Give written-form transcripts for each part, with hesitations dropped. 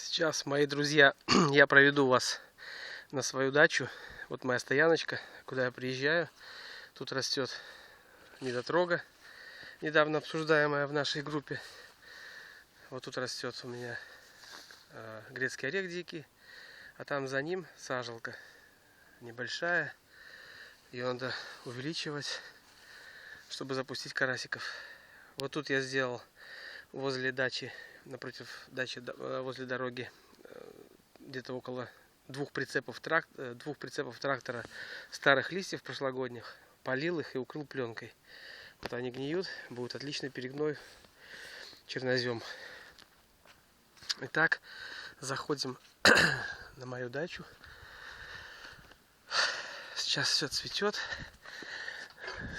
Сейчас, мои друзья, я проведу вас на свою дачу. Вот моя стояночка, куда я приезжаю. Тут растет недотрога, недавно обсуждаемая в нашей группе. Вот тут растет у меня грецкий орех дикий, а там за ним сажалка небольшая. Ее надо увеличивать, чтобы запустить карасиков. Вот тут я сделал возле дачи, напротив дачи, возле дороги, где-то около двух прицепов трактора старых листьев прошлогодних. Полил их и укрыл пленкой. Вот они гниют, будет отличный перегной, чернозем. Итак, заходим на мою дачу. Сейчас все цветет.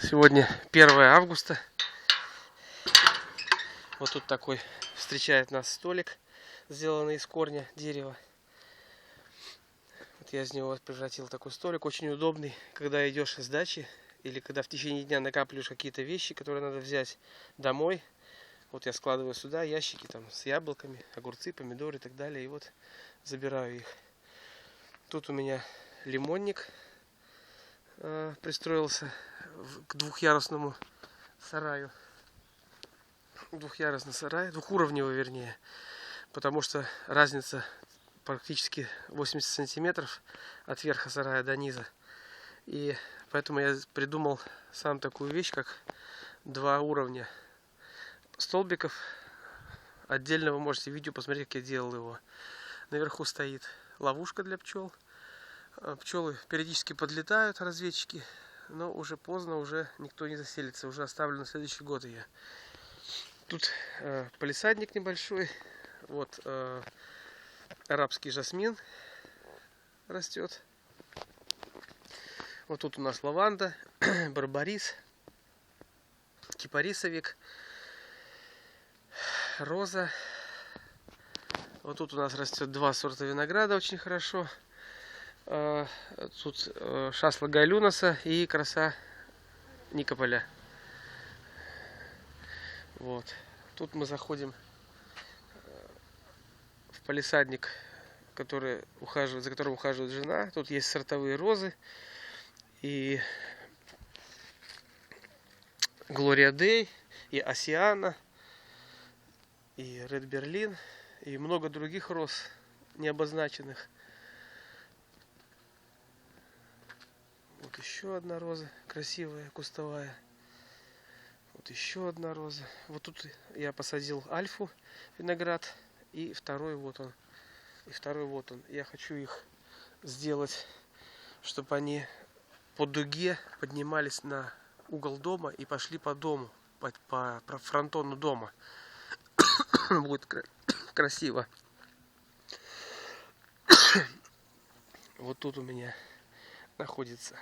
Сегодня 1 августа. Вот тут такой встречает нас столик, сделанный из корня дерева. Вот я из него превратил такой столик, очень удобный, когда идешь с дачи или когда в течение дня накапливаешь какие-то вещи, которые надо взять домой. Вот я складываю сюда ящики там с яблоками, огурцы, помидоры и так далее, и вот забираю их. Тут у меня лимонник пристроился к двухъярусному сараю. Двухъярусный сарай, двухуровневый вернее, потому что разница практически 80 сантиметров от верха сарая до низа. И поэтому я придумал сам такую вещь, как 2 уровня столбиков. Отдельно вы можете видео посмотреть, как я делал его. Наверху стоит ловушка для пчел. Пчелы периодически подлетают, разведчики, но уже поздно, уже никто не заселится, уже оставлю на следующий год ее. Тут палисадник небольшой. Вот арабский жасмин растет. Вот тут у нас лаванда, барбарис, кипарисовик, роза. Вот тут у нас растет 2 сорта винограда очень хорошо. Тут шасла гайлюноса и краса Никополя. Вот. Тут мы заходим в палисадник, за которым ухаживает жена. Тут есть сортовые розы и Глория Дей, и Осиана, и Ред Берлин, и много других роз необозначенных. Вот еще одна роза красивая, кустовая. Вот еще одна роза. Вот тут я посадил альфу виноград. И второй вот он. И второй вот он. Я хочу их сделать, чтобы они по дуге поднимались на угол дома и пошли по дому, по фронтону дома. Будет красиво. Вот тут у меня находится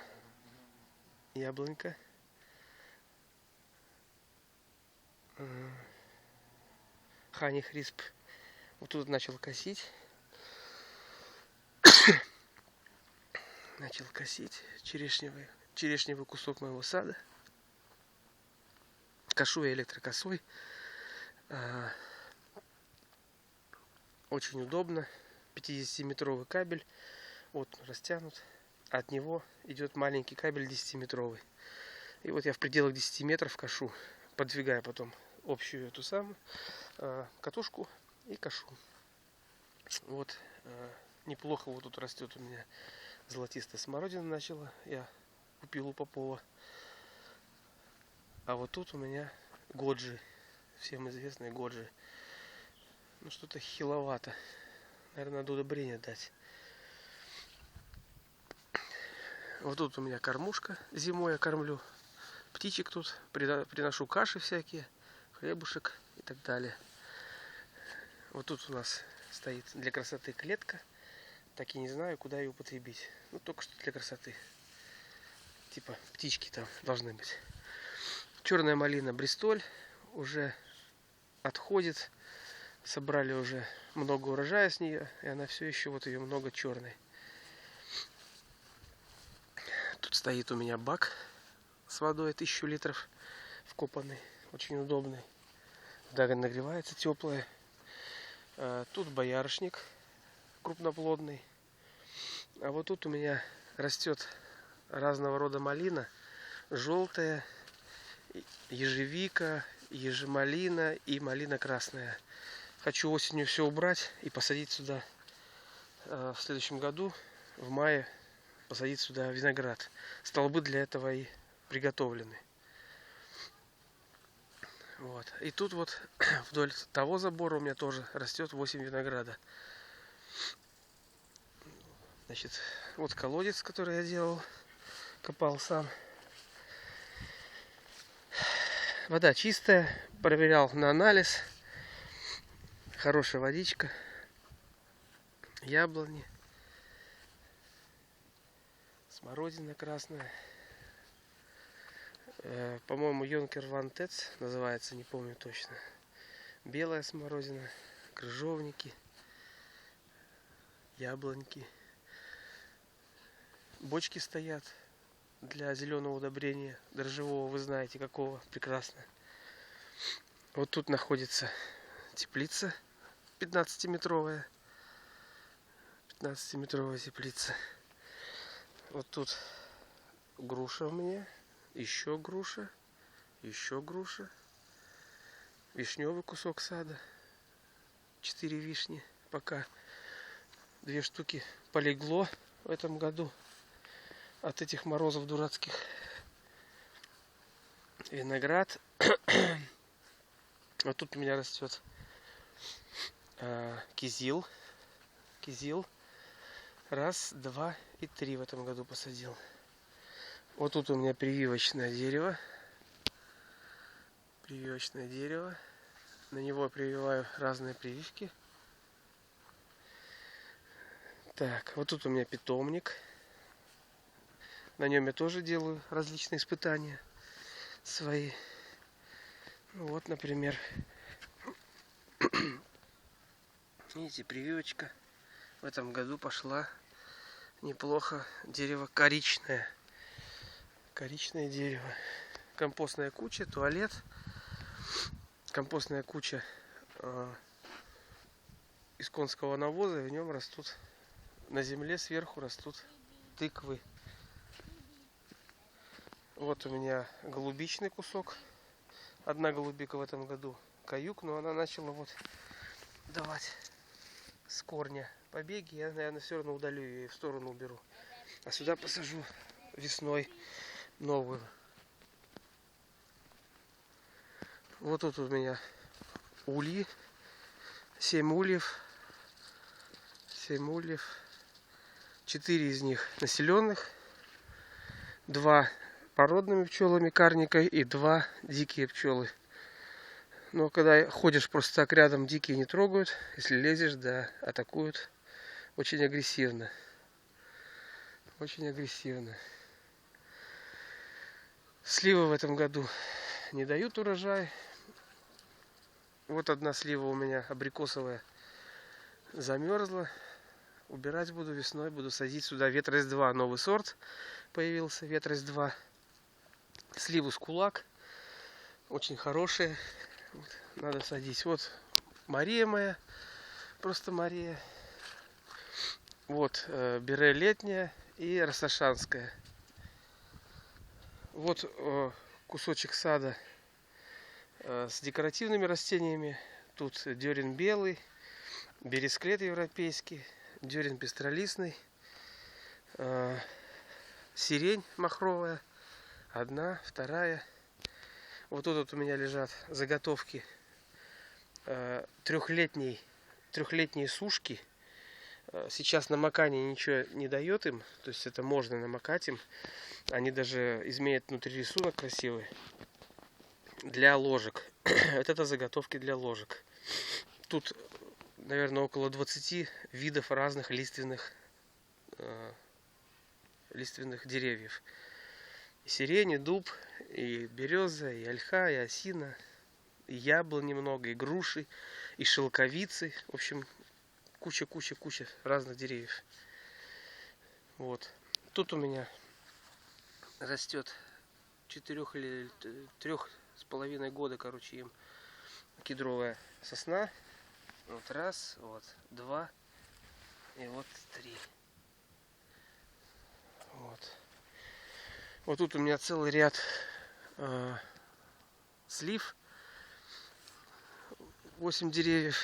яблонька. Хани Хрисп. Вот тут начал косить. Начал косить черешневый кусок моего сада. Кошу я электрокосой. Очень удобно. 50-метровый кабель. Вот он растянут. От него идет маленький кабель 10-метровый. И вот я в пределах 10 метров кошу. Подвигаю потом общую эту самую катушку и кошу. Вот неплохо вот тут растет у меня золотистая смородина начала. Я купил у Попова. А вот тут у меня годжи. Всем известные годжи. Ну что-то хиловато. Наверное, надо удобрение дать. Вот тут у меня кормушка. Зимой я кормлю птичек тут. Приношу каши всякие, хлебушек и так далее. Вот тут у нас стоит для красоты клетка. Так и не знаю, куда ее употребить. Ну, только что для красоты. Типа птички там должны быть. Черная малина Бристоль уже отходит. Собрали уже много урожая с нее. И она все еще, вот ее много черной. Тут стоит у меня бак с водой 1000 литров вкопанный. Очень удобный. Вода нагревается теплая. Тут боярышник крупноплодный. А вот тут у меня растет разного рода малина. Желтая, ежевика, ежемалина и малина красная. Хочу осенью все убрать и посадить сюда в следующем году, в мае, посадить сюда виноград. Столбы для этого и приготовлены. Вот. И тут вот вдоль того забора у меня тоже растет 8 винограда. Значит, вот колодец, который я делал, копал сам. Вода чистая, проверял на анализ. Хорошая водичка. Яблони. Смородина красная. По-моему, Юнкер Ван Тец называется, не помню точно. Белая смородина, крыжовники, яблоньки. Бочки стоят для зеленого удобрения, дрожжевого, вы знаете какого, прекрасно. Вот тут находится теплица 15-метровая. 15-метровая теплица. Вот тут груша у меня. Еще груша, вишневый кусок сада, 4 вишни, пока 2 штуки полегло в этом году от этих морозов дурацких. Виноград. Вот тут у меня растет кизил. Раз, два и 3 в этом году посадил. Вот тут у меня прививочное дерево. На него прививаю разные прививки. Так, вот тут у меня питомник. На нем я тоже делаю различные испытания свои. Вот, например, видите, прививочка в этом году пошла неплохо. Дерево коричное. Коричное дерево. Компостная куча, туалет. Компостная куча из конского навоза. И в нем растут, на земле сверху растут тыквы. Вот у меня голубичный кусок. Одна голубика в этом году каюк, но она начала вот давать с корня побеги. Я, наверное, все равно удалю ее и в сторону уберу. А сюда посажу весной новую. Вот тут у меня ульи. 7 ульев. 4 из них населенных. 2 породными пчелами карникой и 2 дикие пчелы. Но когда ходишь просто так рядом, дикие не трогают. Если лезешь, да, атакуют очень агрессивно. Сливы в этом году не дают урожай. Вот одна слива у меня абрикосовая замерзла. Убирать буду весной, буду садить сюда ветрость 2. Новый сорт появился, ветрость 2. Сливу с кулак. Очень хорошие. Вот, надо садить. Вот Мария моя. Просто Мария. Вот Бере летняя и Рассашанская. Вот кусочек сада с декоративными растениями. Тут дерен белый, бересклет европейский, дерен пестролистный, сирень махровая. 1, 2. Вот тут вот у меня лежат заготовки трехлетние сушки. Сейчас намокание ничего не дает им, то есть это можно намокать им. Они даже изменят внутри рисунок красивый. Для ложек. Это заготовки для ложек. Тут, наверное, около 20 видов разных лиственных деревьев. И сирень, и дуб, и береза, и ольха, и осина, и яблони много, и груши, и шелковицы. В общем, куча разных деревьев. Вот. Тут у меня растет 3,5 года, короче, им кедровая сосна. Вот раз, вот два и вот три. Вот. Вот тут у меня целый ряд слив. 8 деревьев.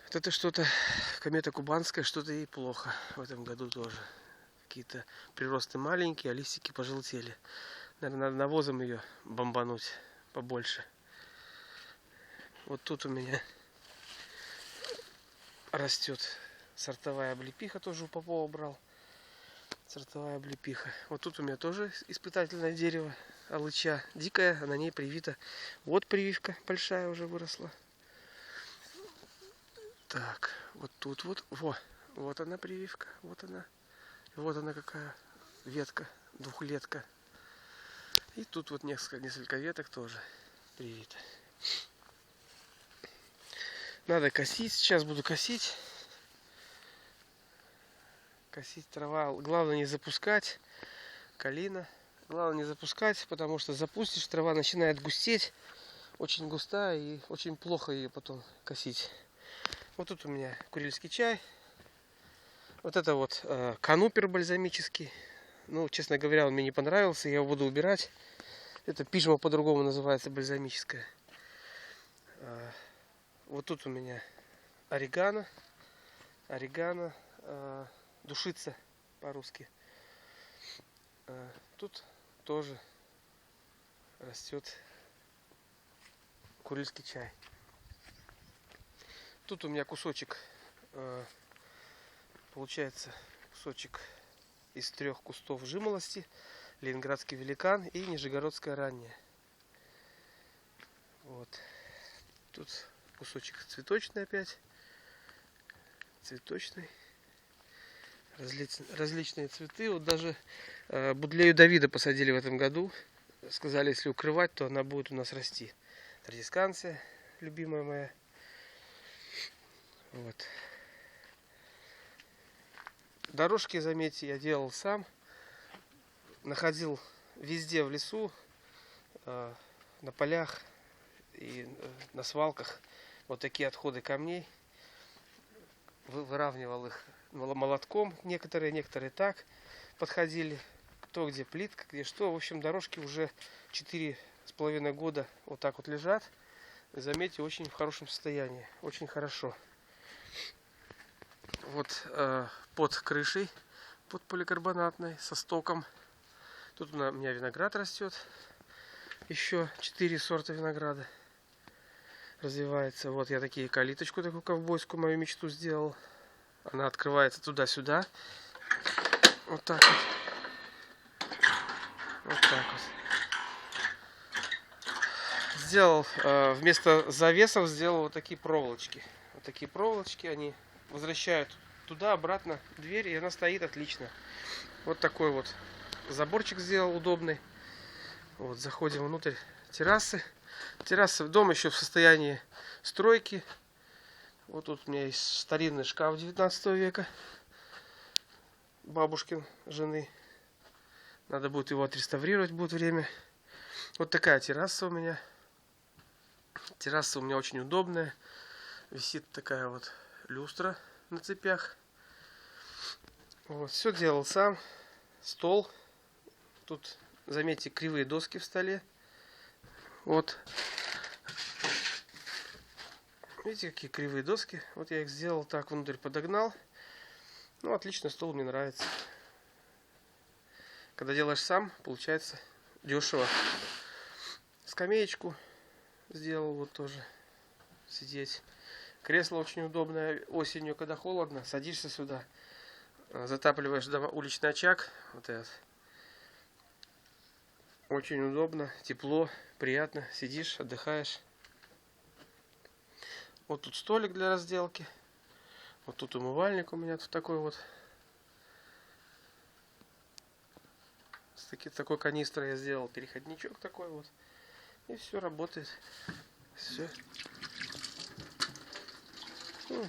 Вот это что-то, комета кубанская, что-то ей плохо в этом году тоже. Какие-то приросты маленькие, а листики пожелтели. Наверное, надо навозом ее бомбануть побольше. Вот тут у меня растет сортовая облепиха, тоже у Попова брал. Сортовая облепиха. Вот тут у меня тоже испытательное дерево алыча. Дикая, а на ней привита. Вот прививка большая уже выросла. Так, вот тут вот. Вот она прививка. Вот она. Вот она какая ветка. Двухлетка. И тут вот несколько веток тоже привиты. Надо косить. Сейчас буду косить. Косить трава. Главное не запускать. Калина. Главное не запускать, потому что запустишь, трава начинает густеть. Очень густая и очень плохо ее потом косить. Вот тут у меня курильский чай. Вот это вот канупер бальзамический. Ну, честно говоря, он мне не понравился. Я его буду убирать. Это пижма по-другому называется, бальзамическая. Вот тут у меня орегано. Орегано. Душица по-русски. Тут тоже растет курильский чай. Тут у меня кусочек, получается, кусочек из 3 кустов жимолости, ленинградский великан и нижегородская ранняя. Вот. Тут кусочек цветочный опять. Цветочный. Различные цветы. Вот даже будлею Давида посадили в этом году. Сказали, если укрывать, то она будет у нас расти. Традисканция, любимая моя. Вот. Дорожки, заметьте, я делал сам. Находил везде в лесу, на полях и на свалках вот такие отходы камней. Выравнивал их молотком. Некоторые так подходили. Кто где плитка, где что. В общем, дорожки уже 4,5 года вот так вот лежат. Заметьте, очень в хорошем состоянии. Очень хорошо. Вот под крышей, под поликарбонатной, со стоком. Тут у меня виноград растет. Еще 4 сорта винограда развивается. Вот я калиточку такую ковбойскую, мою мечту сделал. Она открывается туда-сюда. Вот так вот. Вот так вот. Сделал, вместо завесов сделал вот такие проволочки. Вот такие проволочки, они возвращают туда-обратно дверь, и она стоит отлично. Вот такой вот заборчик сделал удобный. Вот, заходим внутрь террасы. Терраса в дом еще в состоянии стройки. Вот тут у меня есть старинный шкаф 19 века. Бабушкин жены. Надо будет его отреставрировать, будет время. Вот такая терраса у меня. Терраса у меня очень удобная. Висит такая вот люстра на цепях. Вот, все делал сам. Стол. Тут, заметьте, кривые доски в столе. Вот. Видите, какие кривые доски. Вот я их сделал так, внутрь подогнал. Ну, отлично, стол мне нравится. Когда делаешь сам, получается дешево. Скамеечку сделал вот тоже. Сидеть. Кресло очень удобное. Осенью, когда холодно, садишься сюда. Затапливаешь уличный очаг. Вот этот. Очень удобно, тепло, приятно. Сидишь, отдыхаешь. Вот тут столик для разделки. Вот тут умывальник у меня тут такой вот. С такой канистрой я сделал переходничок такой вот. И все работает. Все. Ну,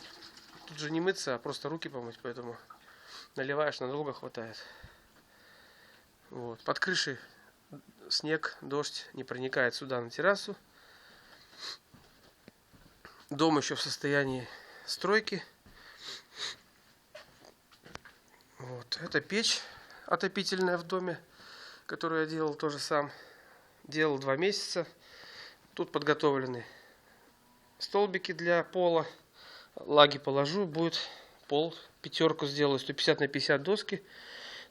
тут же не мыться, а просто руки помыть, поэтому наливаешь, надолго хватает. Вот. Под крышей снег, дождь не проникает сюда на террасу. Дом еще в состоянии стройки. Вот. Это печь отопительная в доме, которую я делал тоже сам. Делал 2 месяца. Тут подготовлены столбики для пола. Лаги положу, будет пол. Пятерку сделаю, 150 на 50 доски.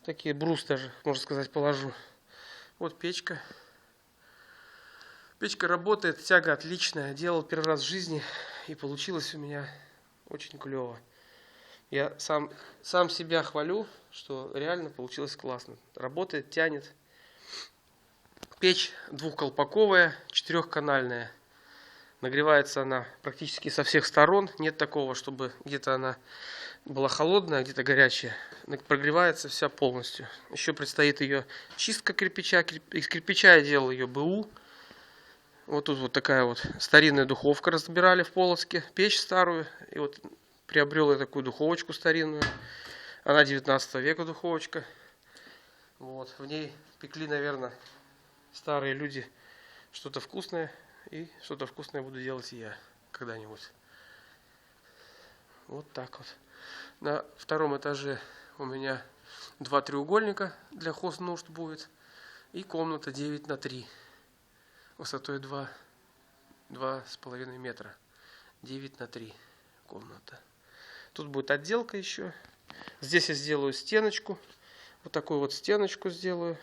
Такие брус даже, можно сказать, положу. Вот печка. Печка работает, тяга отличная. Делал первый раз в жизни, и получилось у меня очень клево. Я сам себя хвалю, что реально получилось классно. Работает, тянет. Печь двухколпаковая, 4-канальная. Нагревается она практически со всех сторон. Нет такого, чтобы где-то она была холодная, а где-то горячая. Прогревается вся полностью. Еще предстоит ее чистка кирпича. Из кирпича я делал ее БУ. Вот тут вот такая вот старинная духовка разбирали в Полоцке. Печь старую. И вот приобрел я такую духовочку старинную. Она 19 века духовочка. Вот. В ней пекли, наверное, старые люди что-то вкусное. И что-то вкусное буду делать и я когда-нибудь. Вот так вот. На втором этаже у меня 2 треугольника для хознужд будет. И комната 9 на 3. Высотой 2,5 метра. 9 на 3 комната. Тут будет отделка еще. Здесь я сделаю стеночку. Вот такую вот стеночку сделаю.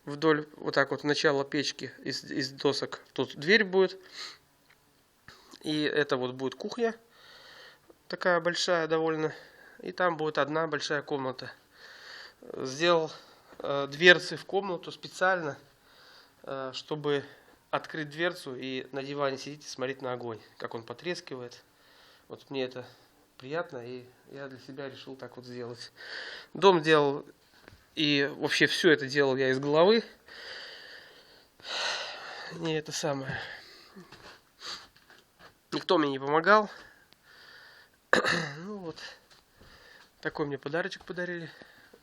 Вдоль, вот так вот, начало печки из досок. Тут дверь будет. И это вот будет кухня. Такая большая довольно. И там будет одна большая комната. Сделал дверцы в комнату специально, чтобы открыть дверцу и на диване сидеть и смотреть на огонь, как он потрескивает. Вот мне это приятно, и я для себя решил так вот сделать. Дом делал, и вообще все это делал я из головы. Не это самое. Никто мне не помогал. Ну вот. Такой мне подарочек подарили.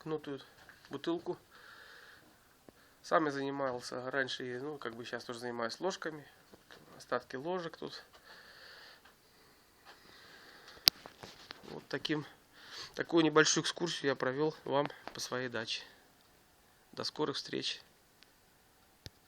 Гнутую бутылку. Сам я занимался раньше, ну, как бы сейчас тоже занимаюсь ложками. Остатки ложек тут. Вот такую небольшую экскурсию я провел вам по своей даче. До скорых встреч.